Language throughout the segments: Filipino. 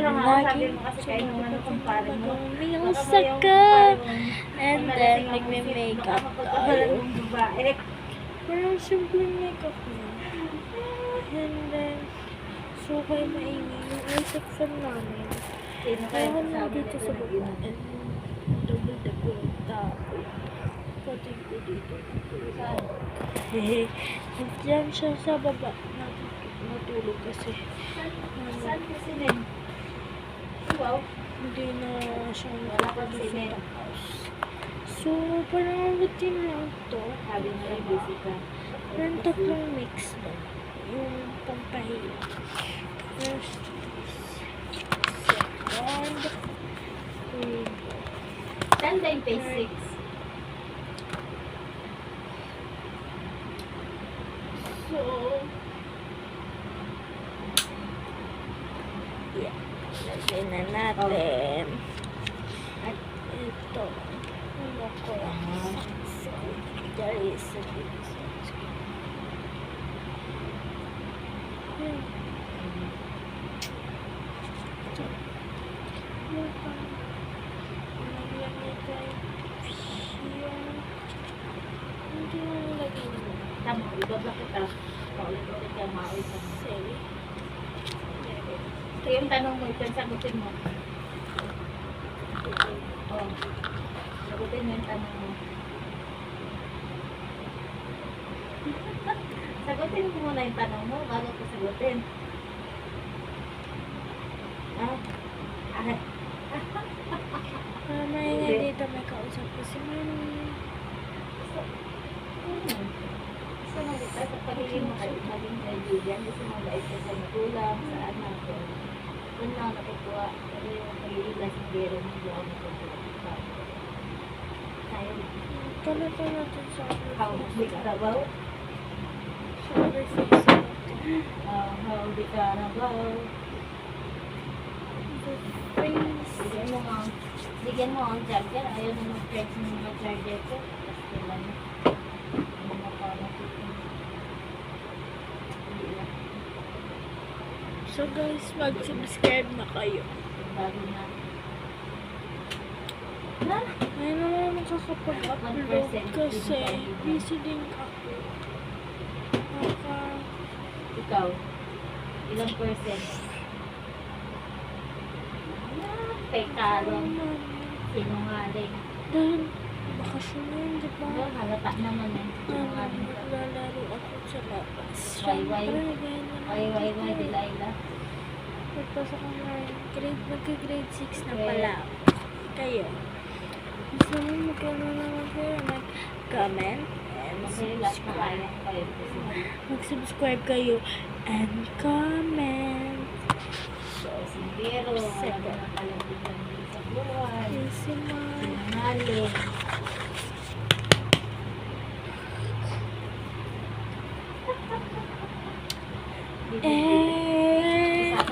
laging umiiyak ka. And then, magme-makeup tayo. Parang simpleng makeup na. And then, so kayo maingay yung reception namin. Kaya ko na dito sa baba. And double the ko yung tao. Pati ko dito. Diyan siya sa baba. Natulog kasi. Hindi na siya nakapagod sa taas. So, parang routine lang to. Parang tatlong mix na. Yung pampahiya. First, second, third. Saan ba yung phase 6? So, yeah. Lagyan na natin. At ito. Ano ko lang. There is a bit. Tama, ibabla kita. Paulit-ulit yung maoy sa mga. Ito yung tanong mo, ito yung sagutin mo. Oh, sagutin mo yung tanong mo. Sagutin mo muna yung tanong mo bago ko sagutin. Mamaya nga dito may kausap ko si Mami. Gusto mo dito sa pagiging maging kaibigan, gusto mo bait ka sa magulang, sa anak ko. Doon lang natutuwa. Pero yung pagiging lasingero mo, hindi ako natutuwa. Tayo. Talata natin sa How di Carabao? shoulder face natin. How di Carabao? The face. Bigyan mo ang charger. Ayaw na mag-charge ng mga charger ko. Tapos kailan mo. Hindi mo pa matutunan. Hindi lang. So guys, mag-subscribe na kayo. Bago na. Ngayon naman makakapag-upload kasi busy din ako. Ikaw, ilang percent? Teka lang. Sinungaling. Dahil bakasyon na yun, di ba? Halata naman eh. Sinungaling ka. Naglalaro ako sa labas. Wayway. Siyempre, ganyan naman. Wayway, Delilah. Pagpasok ko na magka-grade 6 na pala. Kayo. Gusto mo magkaroon naman kayo. Mag-comment and subscribe. Mag-subscribe kayo and comment. So, singgero. Wala na nakalabigan din sa buhay. Easy man. Sinungaling.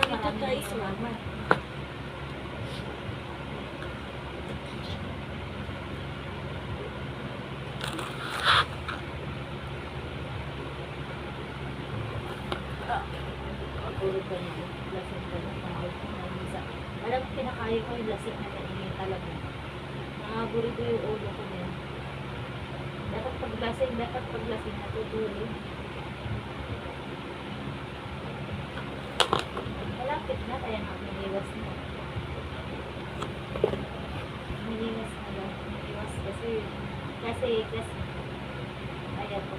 Ito tayo sumama. Puro ka niya. Lasing ka na. Parang pinakayo ko yung lasing na kaningin talaga. Nakaburi ko yung ulo ko niya. Dapat paglasing natutulog. Malapit na, kaya nga miniwas na. Miniwas na lang. Miniwas kasi, ayaw ko.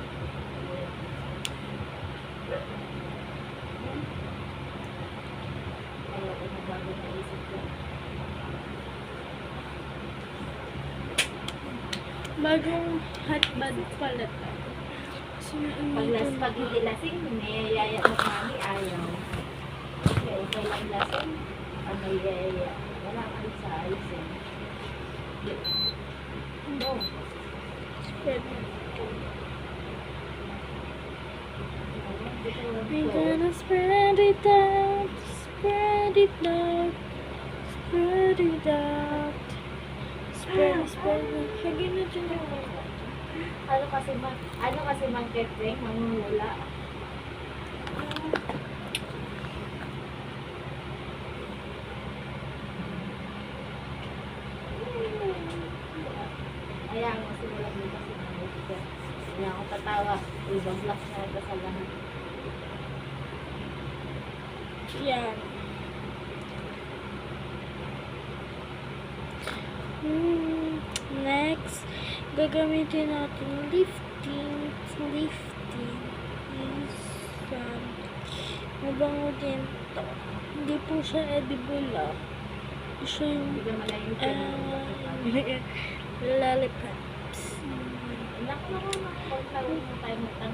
Ayaw ko na bago na isip ko. Bagong hotbag pala tayo. Pag hindi lasing, niyayaya mo kami, ayaw. Okay, okay lang lasing. Pag niyayaya, wala kang sa ayos eh. No. Spread it. We're gonna spread it out, spread it out, spread it out. Spread it. Lagyan natin yung Ano kasi mang ketring, mangungula. Ibablock na ito sa lahat. Yan. Next, gagamitin natin lifting. Lifting is mabango din to. Hindi po siya edible siya yung Hindi naman na yung pinag-block. lollipops.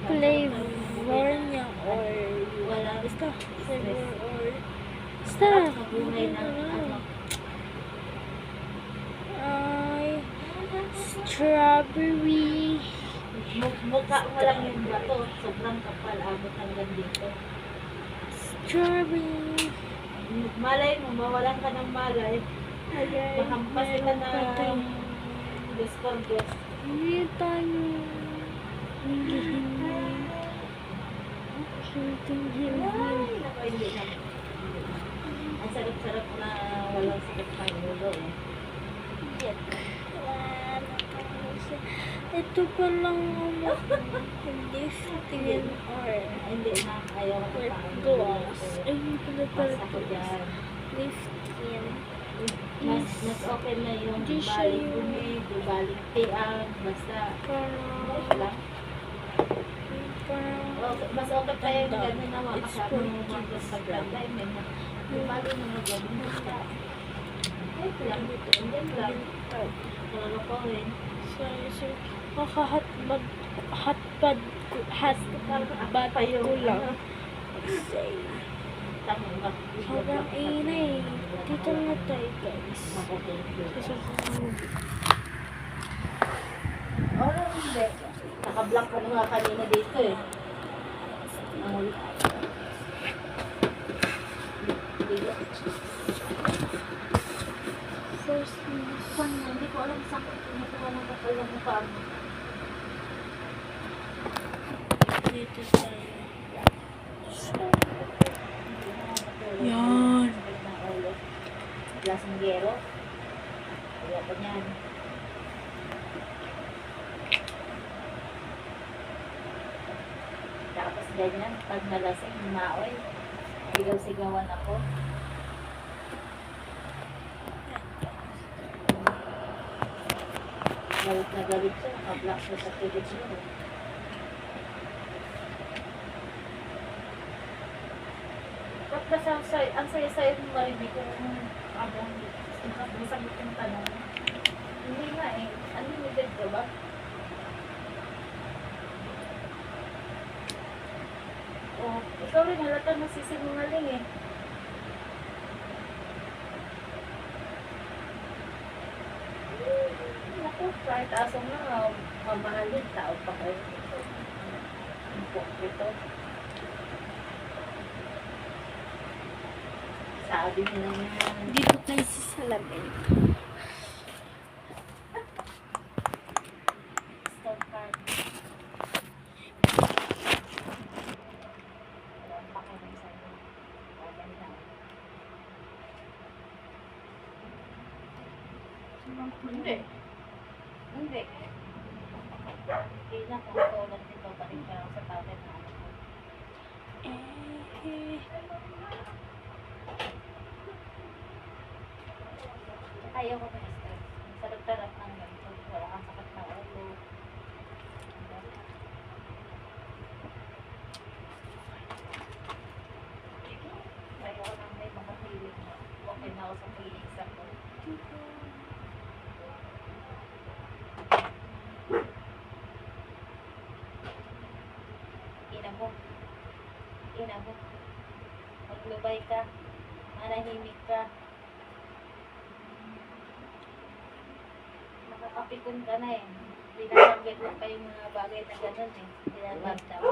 Flavor niya or basta flavor or basta Mabuhay na ano. ay strawberry. Mukha mo lang yung bato. Sobrang kapal. Abot hanggang dito. Strawberry. Malay mo, mawalan ka ng malay. Mahampas ka na discordia. Hindi tayo hindi Ay, naku, hindi na. Ang sarap-sarap na walang sakit ng ulo eh. ito pa lang lifting or Hindi na, ayaw ko lip pa. gloss. Ay, pala pala Basta ko dyan. lifting. Mas okay na yung Hindi siya baling yung- bumig, baling tiang, basta Parang lang. Mas okay pa yung gano'n na makasama mo mga paglagay. May baling na gano'n basta. Ay, lang dito. Hindi lang. Pero ko rin. so hotbad ko lang. Say, sobrang inay. Dito na tayo, guys. Oh, hindi. Naka-block ko nga kanina dito eh. First, Hindi ko alam saan ko kinukuha ng kapal ng mukha mo. dito tayo. Yan. Lasinggero. Kaya pa niyan. Tapos ganyan, pag nalasing, maoy. Sigaw-sigawan ako. Galit na galit siya. Naka-block siya sa kilit niya. Ba't ba ang saya-saya ng marinig ko abang nasagot yung tanong? Hindi nga eh. Unlimited ka ba? Oh, ikaw rin halata nagsisinungaling eh. Naku, kahit aso nga, mamahalin, tao pa kayo. Ang ito. Sabi nila yan. Dito tayo sa salamin. Stop card. Walang pakialam sa'yo. Walang lang. Hindi. Hindi. Hindi na kung tulad nito pa rin ka sa tatay na anak ko. Ayaw ko ng stress. Sarap-sarap ng ganito. Wala kang sakit na ulo. Ayaw ko ng may mga feeling. Okay na ako sa feelings ako. Ina mo. Maglubay ka. Manahimik ka. Makakapikon ka na eh. Binabanggit lang pa yung mga bagay na gano'n eh. Binabanggit mo.